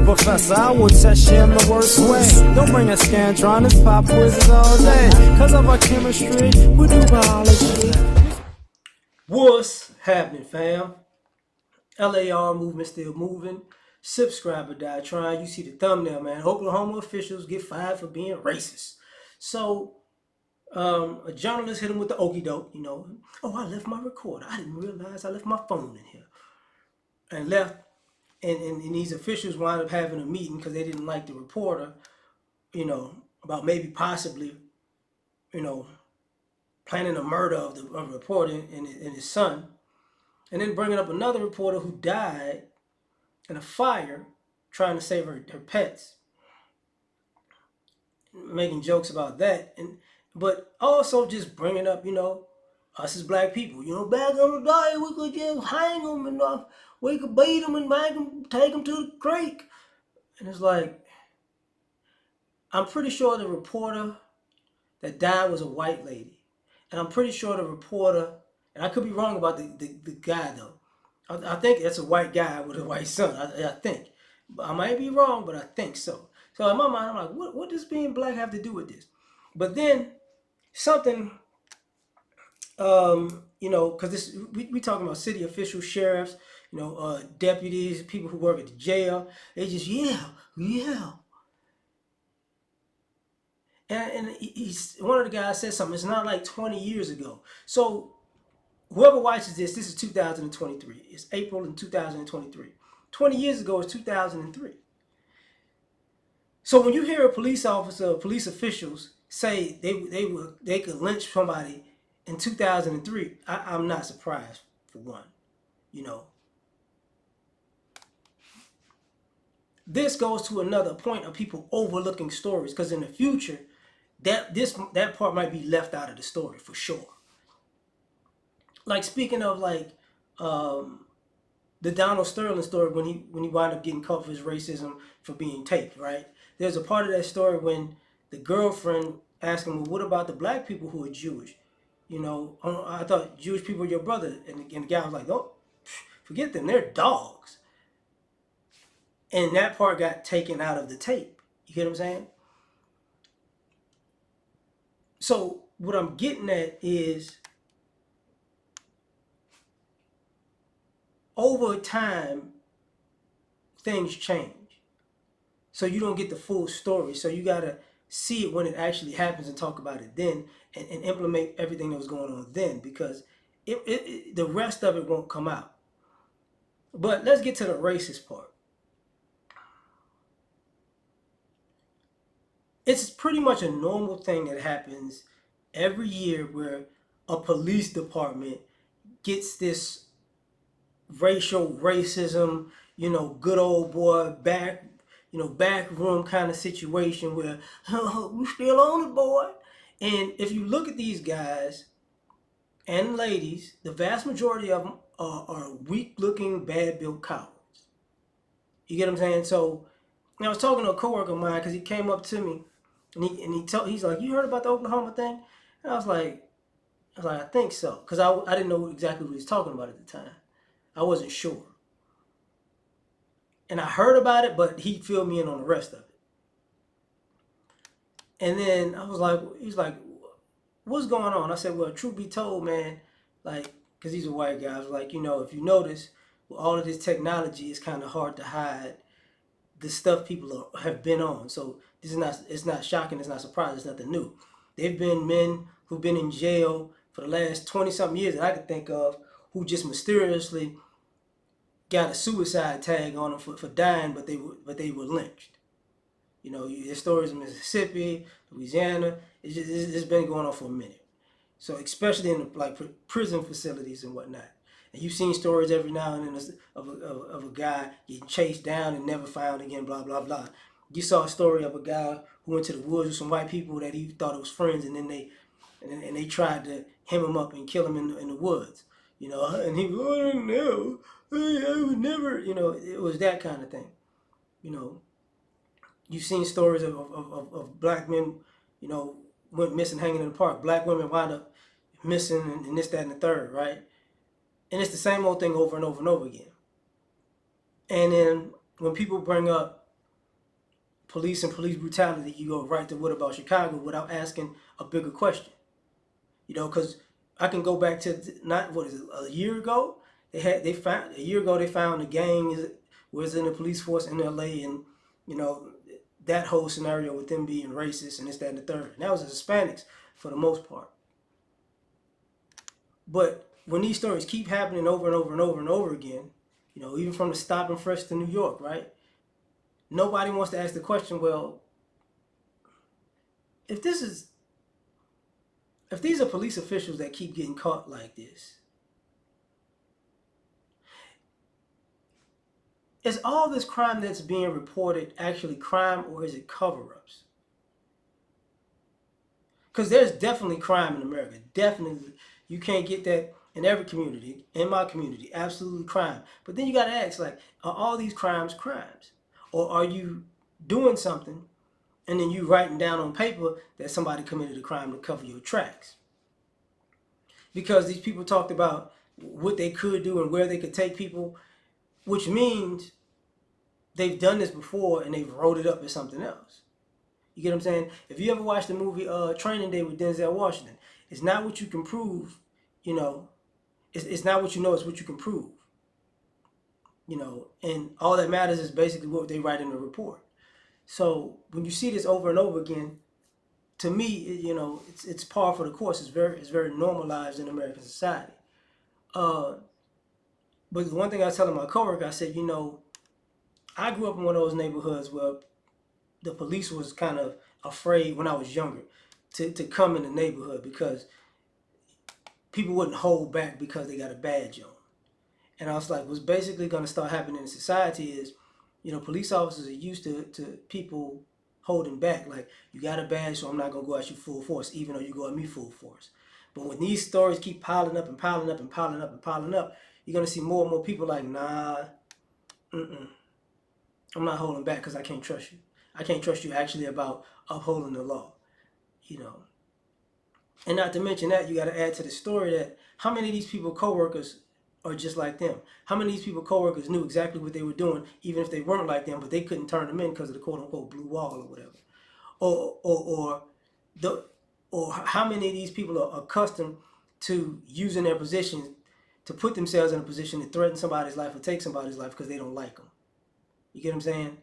professor, I will test you in the worst way. Don't bring a Scantron, pop quizzes all day. Cause of our chemistry, we do biology. What's happening, fam? L.A.R. movement still moving. Subscriber die trying. You see the thumbnail, man. Oklahoma officials get fired for being racist. So, a journalist hit him with the okey doke, Oh, I left my recorder. I didn't realize I left my phone in here. And left. And these officials wound up having a meeting because they didn't like the reporter, about maybe possibly, you know, planning a murder of the reporter and his son. And then bringing up another reporter who died in a fire trying to save her pets, making jokes about that, but also just bringing up, us as black people, back in the day we could just hang them and we could beat them and make them take them to the creek, and it's like I'm pretty sure the reporter that died was a white lady, and I'm pretty sure the reporter, and I could be wrong about the guy though. I think that's a white guy with a white son. I think. I might be wrong, but I think so. So in my mind, I'm like, what does being black have to do with this? But then something, because we talking about city officials, sheriffs, deputies, people who work at the jail. They just yeah. And he's one of the guys said something. It's not like 20 years ago. So whoever watches this is 2023. It's April in 2023. 20 years ago is 2003. So when you hear a police officer, police officials say they could lynch somebody in 2003, I'm not surprised for one. You know, this goes to another point of people overlooking stories because in the future, that part might be left out of the story for sure. Like speaking of um, the Donald Sterling story when he wound up getting caught for his racism for being taped, right? There's a part of that story when the girlfriend asked him, well, what about the black people who are Jewish? I thought Jewish people were your brother. And the guy was like, oh, forget them. They're dogs. And that part got taken out of the tape. You get what I'm saying? So what I'm getting at is over time, things change. So you don't get the full story. So you got to see it when it actually happens and talk about it then and implement everything that was going on then because the rest of it won't come out. But let's get to the racist part. It's pretty much a normal thing that happens every year where a police department gets this racial racism, good old boy back room kind of situation where we still on it, boy. And if you look at these guys and ladies, the vast majority of them are weak-looking, bad-built cowards. You get what I'm saying? So, I was talking to a coworker of mine because he came up to me and he's like, "You heard about the Oklahoma thing?" And I think so, because I didn't know exactly what he was talking about at the time. I wasn't sure. And I heard about it, but he filled me in on the rest of it. And then he's like, what's going on? I said, well, truth be told, man, like, because he's a white guy, I was like, if you notice, with all of this technology, it's kind of hard to hide the stuff people have been on. So it's not shocking, it's not surprising, it's nothing new. They've been men who've been in jail for the last 20-something years that I could think of who just mysteriously got a suicide tag on them for dying, but they were lynched. There's stories in Mississippi, Louisiana. It's been going on for a minute. So especially in prison facilities and whatnot. And you've seen stories every now and then of a guy getting chased down and never found again, blah, blah, blah. You saw a story of a guy who went to the woods with some white people that he thought was friends, and then they tried to hem him up and kill him in the woods. And he was, I don't know. I would never, it was that kind of thing. You know, you've seen stories of black men, went missing hanging in the park. Black women wind up missing and this, that, and the third, right? And it's the same old thing over and over and over again. And then when people bring up police and police brutality, you go right to what about Chicago without asking a bigger question. Because I can go back to not what is it, a year ago. They found a gang was in the police force in L.A. and you know that whole scenario with them being racist and this, that, and the third. And that was the Hispanics for the most part. But when these stories keep happening over and over and over and over again, even from the stop and frisk to New York, right? Nobody wants to ask the question, well, if these are police officials that keep getting caught like this, is all this crime that's being reported actually crime, or is it cover-ups? Because there's definitely crime in America. Definitely. You can't get that in every community. In my community, absolutely crime. But then you got to ask, like, are all these crimes? Or are you doing something and then you writing down on paper that somebody committed a crime to cover your tracks? Because these people talked about what they could do and where they could take people, which means they've done this before and they've wrote it up as something else. You get what I'm saying? If you ever watched the movie Training Day with Denzel Washington, it's not what you can prove, it's not what you know, it's what you can prove. And all that matters is basically what they write in the report. So when you see this over and over again, to me, it's par for the course. It's very normalized in American society. But the one thing I was telling my coworker, I said, I grew up in one of those neighborhoods where the police was kind of afraid when I was younger to come in the neighborhood because people wouldn't hold back because they got a badge on. And I was like, what's basically going to start happening in society is, police officers are used to people holding back. Like, you got a badge, so I'm not going to go at you full force, even though you go at me full force. But when these stories keep piling up and piling up and piling up and piling up, you're going to see more and more people like, nah, I'm not holding back because I can't trust you. I can't trust you actually about upholding the law, And not to mention that, you got to add to the story that how many of these people, coworkers, are just like them? How many of these people, coworkers, knew exactly what they were doing, even if they weren't like them, but they couldn't turn them in because of the quote-unquote blue wall or whatever? Or how many of these people are accustomed to using their positions to put themselves in a position to threaten somebody's life or take somebody's life because they don't like them? You get what I'm saying?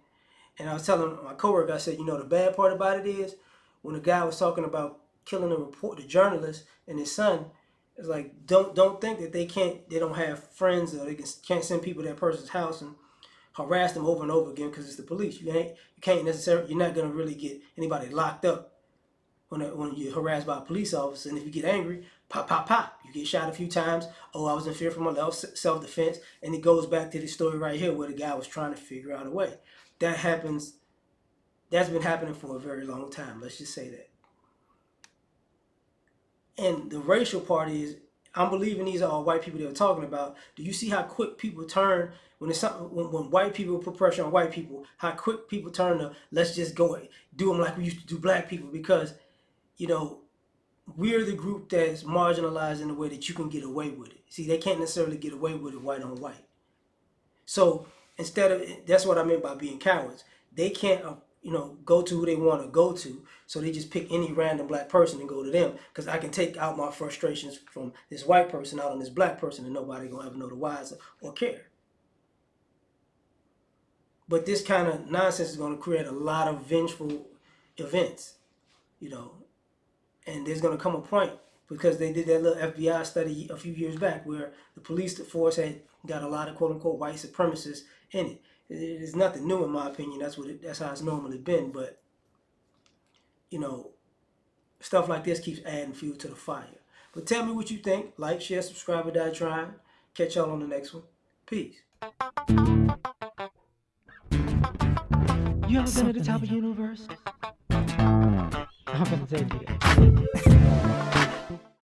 And I was telling my coworker, I said, the bad part about it is when the guy was talking about killing the journalist and his son, it's like don't think that they don't have friends or they can't send people to that person's house and harass them over and over again because it's the police. You're not gonna really get anybody locked up when you're harassed by a police officer. And if you get angry, pop, pop, pop, you get shot a few times. Oh, I was in fear for my life, self-defense. And it goes back to this story right here where the guy was trying to figure out a way. That happens. That's been happening for a very long time. Let's just say that. And the racial part is, I'm believing these are all white people they were talking about. Do you see how quick people turn when it's something when white people put pressure on white people? How quick people turn to let's just go do them like we used to do black people because, we're the group that's marginalized in a way that you can get away with it. See, they can't necessarily get away with it white on white. So that's what I meant by being cowards. They can't, go to who they want to go to. So they just pick any random black person and go to them because I can take out my frustrations from this white person out on this black person and nobody gonna ever know the why or care. But this kind of nonsense is gonna create a lot of vengeful events, and there's gonna come a point because they did that little FBI study a few years back where the police force had got a lot of quote-unquote white supremacists in it. It's nothing new in my opinion. That's how it's normally been. But stuff like this keeps adding fuel to the fire. But tell me what you think. Like, share, subscribe, or die trying. Catch y'all on the next one. Peace. You ever been at the top of the universe? I'm gonna tell you that.